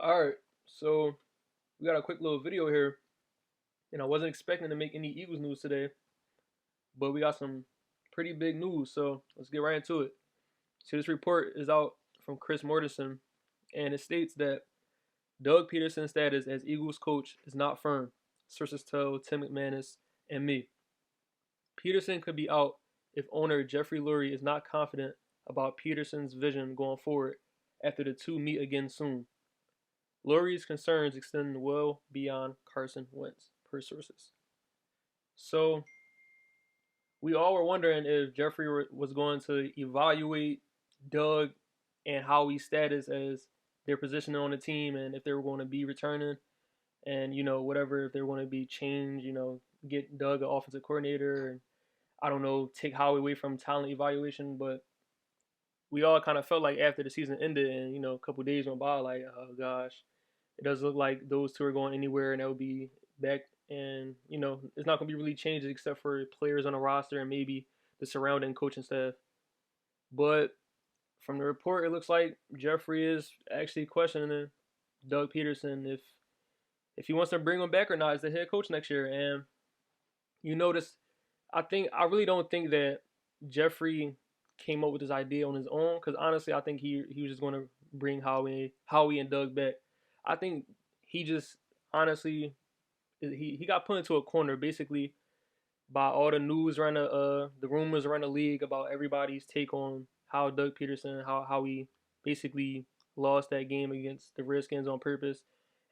All right, so we got a quick little video here, and I wasn't expecting to make any Eagles news today, but we got some pretty big news, so let's get right into it. So this report is out from Chris Mortensen, and it states that Doug Pederson's status as Eagles coach is not firm. Sources tell Tim McManus and me. Pederson could be out if owner Jeffrey Lurie is not confident about Pederson's vision going forward after the two meet again soon. Lurie's concerns extend well beyond Carson Wentz, per sources. So we all were wondering if Jeffrey was going to evaluate Doug and Howie's status as their positioning on the team, and if they were going to be returning, and whatever, if they were going to be changed, get Doug an offensive coordinator, and I don't know, take Howie away from talent evaluation. But we all kind of felt like after the season ended, and a couple days went by, like, oh gosh, it doesn't look like those two are going anywhere, and that would be back. And it's not going to be really changes except for players on the roster and maybe the surrounding coaching staff. But from the report, it looks like Jeffrey is actually questioning Doug Pederson if he wants to bring him back or not as the head coach next year. And you notice, I really don't think that Jeffrey came up with this idea on his own, because honestly, I think he was just going to bring Howie and Doug back. I think he just honestly he got put into a corner basically by all the news around the rumors around the league about everybody's take on how Doug Pederson, how he basically lost that game against the Redskins on purpose,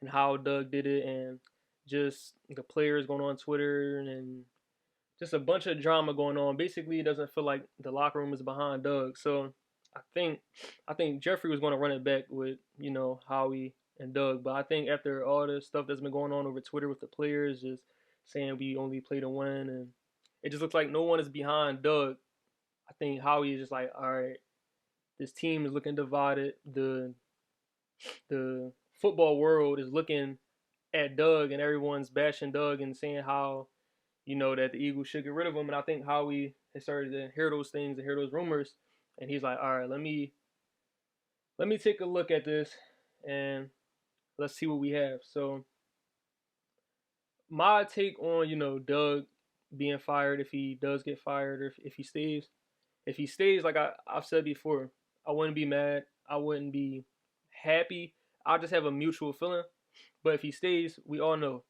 and how Doug did it, and just the players going on Twitter and just a bunch of drama going on. Basically, it doesn't feel like the locker room is behind Doug. So I think Jeffrey was going to run it back with Howie and Doug. But I think after all the stuff that's been going on over Twitter with the players just saying we only play to win, and it just looks like no one is behind Doug. I think Howie is just like, all right, this team is looking divided. The football world is looking at Doug, and everyone's bashing Doug and saying how that the Eagles should get rid of him. And I think Howie has started to hear those things and hear those rumors, and he's like, all right, let me take a look at this, and let's see what we have. So my take on Doug being fired, if he does get fired, or if he stays. If he stays, like I've said before, I wouldn't be mad. I wouldn't be happy. I'll just have a mutual feeling. But if he stays, we all know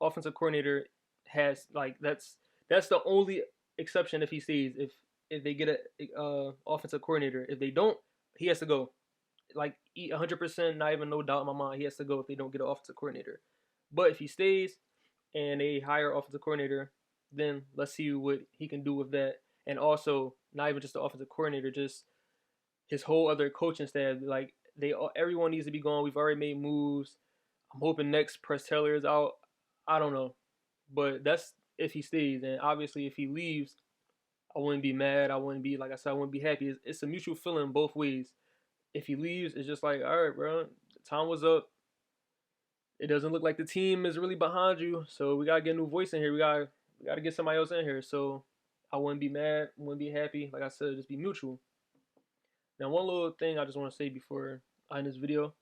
offensive coordinator has, like, that's the only exception if he stays. If they get a offensive coordinator, if they don't, he has to go. Like 100%, not even no doubt in my mind, he has to go if they don't get an offensive coordinator. But if he stays and they hire offensive coordinator, then let's see what he can do with that. And also, not even just the offensive coordinator, just his whole other coaching staff. Like, everyone needs to be gone. We've already made moves. I'm hoping next Press Taylor is out. I don't know, but that's if he stays. And obviously, if he leaves, I wouldn't be mad. I wouldn't be, like I said, I wouldn't be happy. It's a mutual feeling both ways. If he leaves, it's just like, all right, bro, time was up. It doesn't look like the team is really behind you, so we gotta get a new voice in here. We gotta get somebody else in here. So I wouldn't be mad, wouldn't be happy. Like I said, just be mutual. Now, one little thing I just want to say before I end this video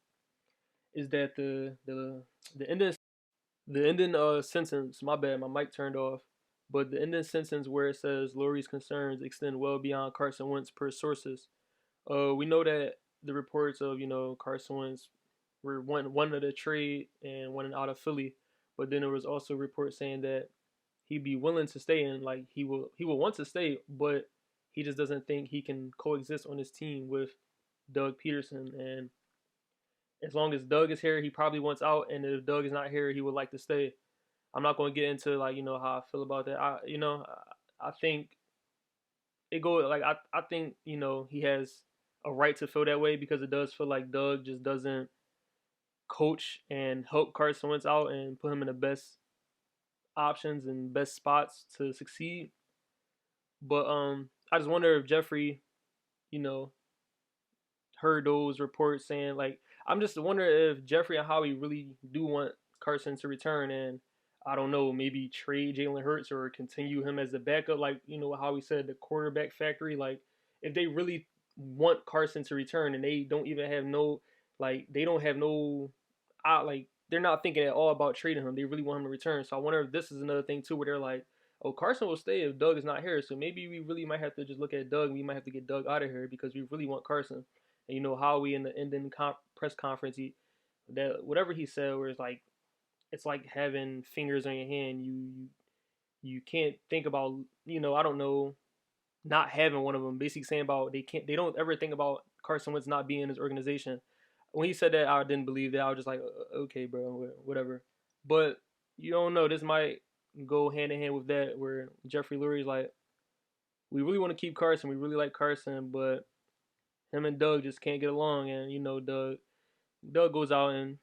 is that the ending sentence. My bad, my mic turned off. But the ending sentence where it says Lurie's concerns extend well beyond Carson Wentz per sources. We know that the reports of Carson Wentz were one of the trade and wanting out of Philly, but then there was also reports saying that he'd be willing to stay, and like he will want to stay, but he just doesn't think he can coexist on his team with Doug Pederson. And as long as Doug is here, he probably wants out, and if Doug is not here, he would like to stay. I'm not going to get into, like, how I feel about that. I think it go like I think he has a right to feel that way, because it does feel like Doug just doesn't coach and help Carson Wentz out and put him in the best options and best spots to succeed. But I just wonder if Jeffrey, you know, heard those reports saying, like, I'm just wondering if Jeffrey and Howie really do want Carson to return, and I don't know, maybe trade Jalen Hurts or continue him as the backup, like how he said, the quarterback factory. Like, if they really want Carson to return and they don't even have no, like, they don't have no they're not thinking at all about trading him. They really want him to return. So I wonder if this is another thing too, where they're like, oh, Carson will stay if Doug is not here. So maybe we really might have to just look at Doug. We might have to get Doug out of here because we really want Carson. And you know Howie in the ending press conference, that whatever he said, where it's like having fingers on your hand. You can't think about, I don't know, not having one of them. Basically saying about they don't ever think about Carson Wentz not being in his organization. When he said that, I didn't believe that. I was just like, okay, bro, whatever. But you don't know. This might go hand in hand with that, where Jeffrey Lurie's like, we really want to keep Carson. We really like Carson, but him and Doug just can't get along. And Doug goes out and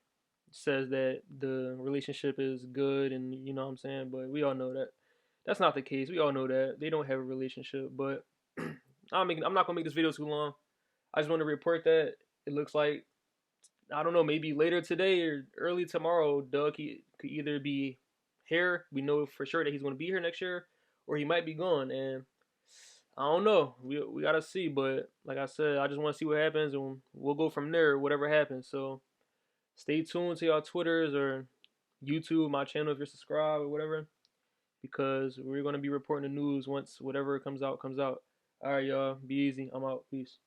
says that the relationship is good, and you know what I'm saying. But we all know that that's not the case. We all know that they don't have a relationship. But I'm not gonna make this video too long. I just want to report that it looks like, I don't know, maybe later today or early tomorrow, Doug could either be here. We know for sure that he's going to be here next year, or he might be gone. And I don't know. We gotta see. But like I said, I just want to see what happens, and we'll go from there. Whatever happens. So stay tuned to y'all Twitters or YouTube, my channel if you're subscribed or whatever, because we're gonna be reporting the news once whatever comes out comes out. All right, y'all. Be easy. I'm out. Peace.